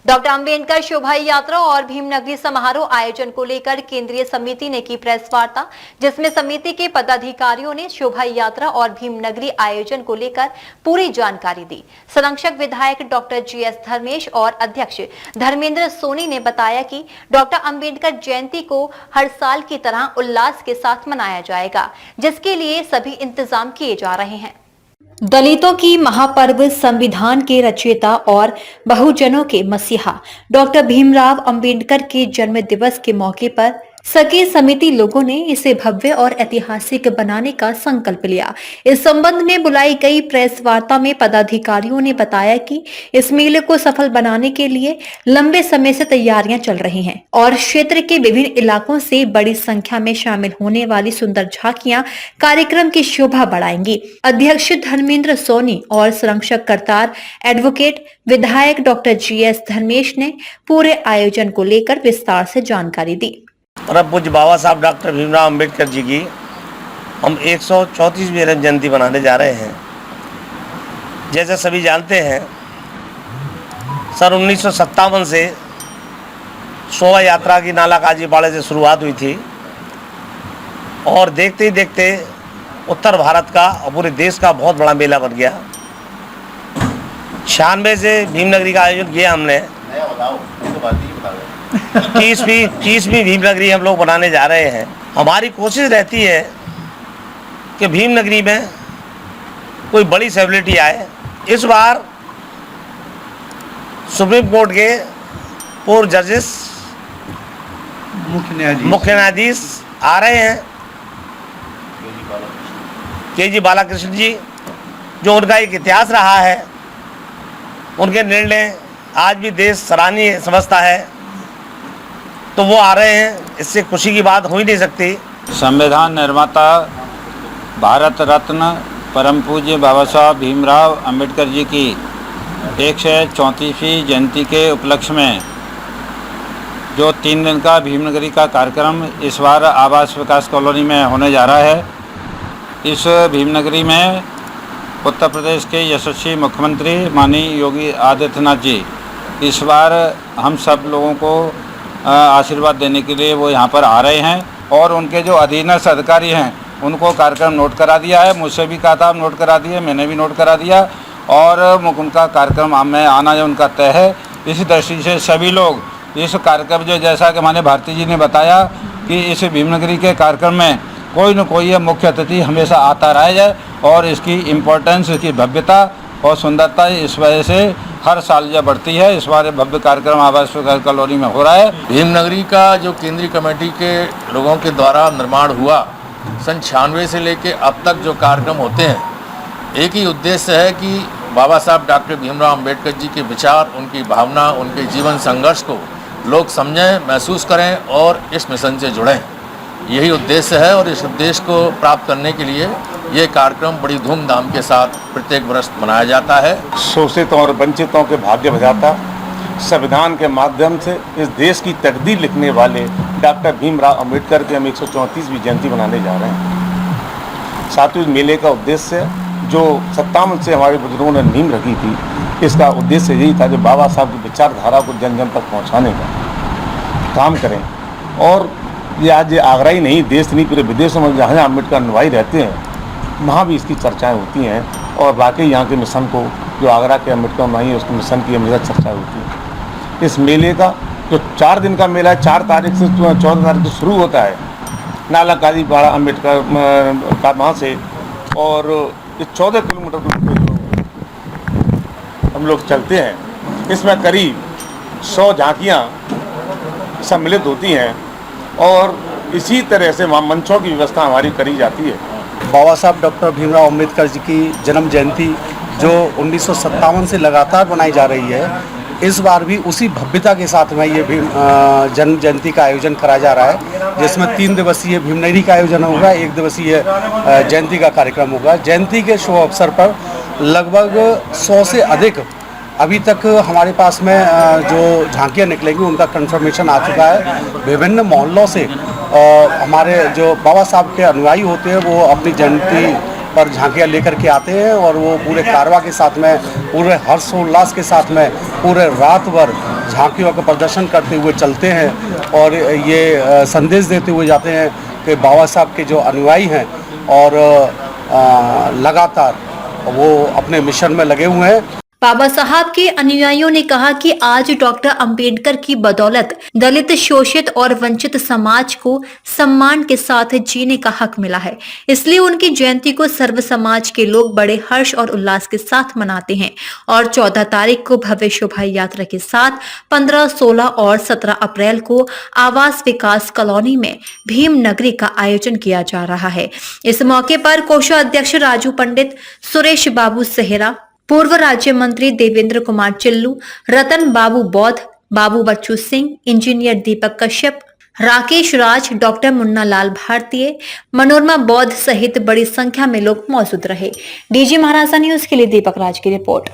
Doctor Ambedkar शोभा यात्रा और भीमनगरी समारोह आयोजन को लेकर केंद्रीय समिति ने की प्रेस वार्ता, जिसमें समिति के पदाधिकारियों ने शोभा यात्रा और भीमनगरी आयोजन को लेकर पूरी जानकारी दी। संरक्षक विधायक डॉक्टर जीएस धर्मेश और अध्यक्ष धर्मेंद्र सोनी ने बताया कि डॉक्टर अंबेडकर जयंती को हर साल की तरह उल्लास के साथ मनाया जाएगा, जिसके लिए सभी इंतजाम किए जा रहे हैं। दलितों की महापर्व, संविधान के रचयिता और बहुजनों के मसीहा डॉक्टर भीमराव अंबेडकर के जन्म दिवस के मौके पर सखी समिति लोगों ने इसे भव्य और ऐतिहासिक बनाने का संकल्प लिया। इस संबंध में बुलाई गई प्रेस वार्ता में पदाधिकारियों ने बताया कि इस मेले को सफल बनाने के लिए लंबे समय से तैयारियां चल रही हैं और क्षेत्र के विभिन्न इलाकों से बड़ी संख्या में शामिल होने वाली सुंदर झांकियां कार्यक्रम की शोभा बढ़ाएंगी। अध्यक्ष धर्मेंद्र सोनी और संरक्षक करतार एडवोकेट विधायक डॉक्टर जीएस धर्मेश ने पूरे आयोजन को लेकर विस्तार से जानकारी दी। परम पूज्य बाबा साहब डॉक्टर भीमराव अंबेडकर जी की हम 134वीं जन्म जयंती मनाने जा रहे हैं। जैसे सभी जानते हैं, सन 1957 से शोभा यात्रा की नाला काजीपाड़े से शुरुआत हुई थी और देखते ही देखते उत्तर भारत का और पूरे देश का बहुत बड़ा मेला बन गया। 96 से भीमनगरी का आयोजन किया हमने। 30वीं भीमनगरी हम लोग बनाने जा रहे हैं। हमारी कोशिश रहती है कि भीमनगरी में कोई बड़ी सेलिब्रिटी आए। इस बार सुप्रीम कोर्ट के पूर्व जजेस, मुख्य न्यायाधीश आ रहे हैं, के.जी. बालाकृष्ण जी, जो उनका एक इतिहास रहा है। उनके निर्णय आज भी देश सराहनीय समझता है, तो वो आ रहे हैं। इससे खुशी की बात हो ही नहीं सकती। संविधान निर्माता भारत रत्न परम पूज्य बाबा साहब भीमराव अंबेडकर जी की 134वीं जयंती के उपलक्ष्य में जो 3 दिन का भीमनगरी का कार्यक्रम इस बार आवास विकास कॉलोनी में होने जा रहा है। इस भीमनगरी में उत्तर प्रदेश के यशस्वी मुख्यमंत्री माननीय योगी आदित्यनाथ जी इस बार हम सब लोगों को आशीर्वाद देने के लिए वो यहाँ पर आ रहे हैं और उनके जो अधीनस्थ अधिकारी हैं उनको कार्यक्रम नोट करा दिया है। मुझसे भी कहा था नोट करा दिए, मैंने भी नोट करा दिया और उनका कार्यक्रम में आना जो उनका तय है। इसी दृष्टि से सभी लोग इस कार्यक्रम जो जैसा कि हमारे भारती जी ने बताया कि इस भीमनगरी के कार्यक्रम में कोई न कोई मुख्य अतिथि हमेशा आता रहा जाए और इसकी इम्पोर्टेंस, इसकी भव्यता और सुंदरता इस वजह से हर साल जब बढ़ती है। इस बार भव्य कार्यक्रम आवास विकास कॉलोनी में हो रहा है। भीमनगरी का जो केंद्रीय कमेटी के लोगों के द्वारा निर्माण हुआ, सन 96 से लेके अब तक जो कार्यक्रम होते हैं, एक ही उद्देश्य है कि बाबा साहब डॉक्टर भीमराव अंबेडकर जी के विचार, उनकी भावना, उनके जीवन संघर्ष को लोग समझें, महसूस करें और इस मिशन से जुड़ें। यही उद्देश्य है और इस उद्देश्य को प्राप्त करने के लिए ये कार्यक्रम बड़ी धूमधाम के साथ प्रत्येक वर्ष मनाया जाता है। शोषित और वंचितों के भाग्य बचाता, संविधान के माध्यम से इस देश की तकदीर लिखने वाले डॉक्टर भीमराव अंबेडकर की हम 134वीं जयंती मनाने जा रहे हैं। साथ ही मेले का उद्देश्य जो 57 से हमारे बुजुर्गों ने नींव रखी थी, इसका उद्देश्य यही था जो बाबा साहब की विचारधारा को जन जन तक पहुँचाने का काम करें। और ये आज आगरा ही नहीं, देश नहीं, पूरे विदेशों में जहाँ अम्बेडकर अनुयायी रहते हैं वहाँ भी इसकी चर्चाएं होती हैं और वाकई यहाँ के मिशन को, जो आगरा के अम्बेडकर अनुयायी है उसके मिशन की हमेशा चर्चा होती है। इस मेले का जो 4 दिन का मेला है, 4 तारीख से 14 तारीख से शुरू होता है नाला काजीपाड़ा अम्बेडकर का वहाँ से, और ये 14 किलोमीटर दूर हम लोग चलते हैं। इसमें करीब 100 झांकियाँ सम्मिलित होती हैं और इसी तरह से वहाँ मंचों की व्यवस्था हमारी करी जाती है। बाबा साहब डॉक्टर भीमराव अंबेडकर जी की जन्म जयंती जो 1957 से लगातार मनाई जा रही है, इस बार भी उसी भव्यता के साथ में ये जन्म जयंती का आयोजन करा जा रहा है, जिसमें 3 दिवसीय भीमनगरी का आयोजन होगा, 1 दिवसीय जयंती का कार्यक्रम होगा। जयंती के शुभ अवसर पर लगभग 100 से अधिक अभी तक हमारे पास में जो झांकियाँ निकलेंगी उनका कंफर्मेशन आ चुका है। विभिन्न मोहल्लों से हमारे जो बाबा साहब के अनुयायी होते हैं वो अपनी जयंती पर झांकियाँ लेकर के आते हैं और वो पूरे कारवा के साथ में, पूरे हर्षोल्लास के साथ में पूरे रात भर झांकियों का प्रदर्शन करते हुए चलते हैं और ये संदेश देते हुए जाते हैं कि बाबा साहब के जो अनुयायी हैं और लगातार वो अपने मिशन में लगे हुए हैं। बाबा साहब के अनुयायियों ने कहा कि आज डॉक्टर अंबेडकर की बदौलत दलित, शोषित और वंचित समाज को सम्मान के साथ जीने का हक मिला है। इसलिए उनकी जयंती को सर्व समाज के लोग बड़े हर्ष और उल्लास के साथ मनाते हैं और 14 तारीख को भव्य शोभा यात्रा के साथ 15, 16 और 17 अप्रैल को आवास विकास कॉलोनी में भीम नगरी का आयोजन किया जा रहा है। इस मौके पर कोषाध्यक्ष राजू पंडित, सुरेश बाबू सेहरा, पूर्व राज्य मंत्री देवेंद्र कुमार चिल्लू, रतन बाबू बौद्ध, बाबू बच्चू सिंह, इंजीनियर दीपक कश्यप, राकेश राज, डॉक्टर मुन्ना लाल भारतीय, मनोरमा बौद्ध सहित बड़ी संख्या में लोग मौजूद रहे। डीजी महाराजा न्यूज के लिए दीपक राज की रिपोर्ट।